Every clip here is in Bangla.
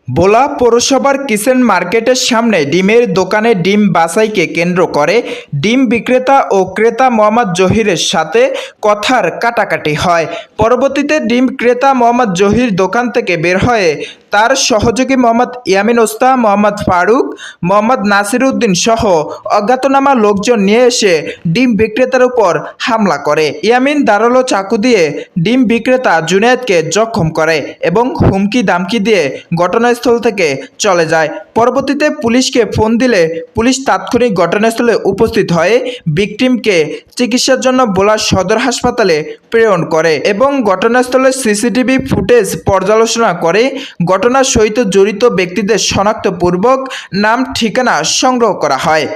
ভোলা পৌরসভার কিচেন মার্কেটের সামনে ডিমের দোকানে ডিম বাছাইকে কেন্দ্র করে ডিম বিক্রেতা ও ক্রেতা মোহাম্মদ জহিরের সাথে কথার কাটাকাটি হয়। পরবর্তীতে ডিম ক্রেতা মোহাম্মদ জহির দোকান থেকে বের হয়ে তার সহযোগী মোহাম্মদ ইয়ামিন ওস্তা, মোহাম্মদ ফারুক, মোহাম্মদ নাসির উদ্দিন সহ অজ্ঞাতনামা লোকজন নিয়ে এসে ডিম বিক্রেতার উপর হামলা করে। ইয়ামিন ধারালো চাকু দিয়ে ডিম বিক্রেতা জুনায়েদকে জখম করে এবং হুমকি দামকি দিয়ে ঘটনাস্থল থেকে চলে যায়। পরবর্তীতে পুলিশকে ফোন দিলে পুলিশ তাৎক্ষণিক ঘটনাস্থলে উপস্থিত হয়ে ভিকটিমকে চিকিৎসার জন্য ভোলা সদর হাসপাতালে প্রেরণ করে এবং ঘটনাস্থলের সিসিটিভি ফুটেজ পর্যালোচনা করে ঘটনার সহিত জড়িত ব্যক্তিদের শনাক্তপূর্বক নাম ঠিকানা সংগ্রহ করা হয়।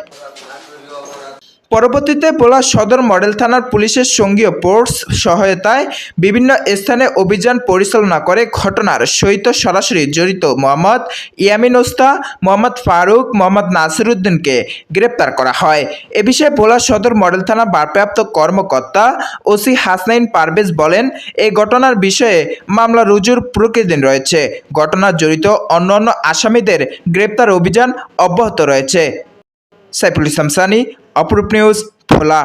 পরবর্তীতে ভোলা সদর মডেল থানার পুলিশের সঙ্গীয় ফোর্স সহায়তায় বিভিন্ন স্থানে অভিযান পরিচালনা করে ঘটনার সহিত সরাসরি জড়িত মোহাম্মদ ইয়ামিন ওস্তা, মোহাম্মদ ফারুক, মোহাম্মদ নাসির উদ্দিনকে গ্রেপ্তার করা হয়। এ বিষয়ে ভোলা সদর মডেল থানা ভারপ্রাপ্ত কর্মকর্তা ওসি হাসনাইন পারভেজ বলেন, এই ঘটনার বিষয়ে মামলা রুজুর প্রকৃতি রয়েছে। ঘটনার জড়িত অন্যান্য আসামিদের গ্রেপ্তার অভিযান অব্যাহত রয়েছে। সাইফুল ইসলাম সানি, অপরূপ নিউজ, ভোলা।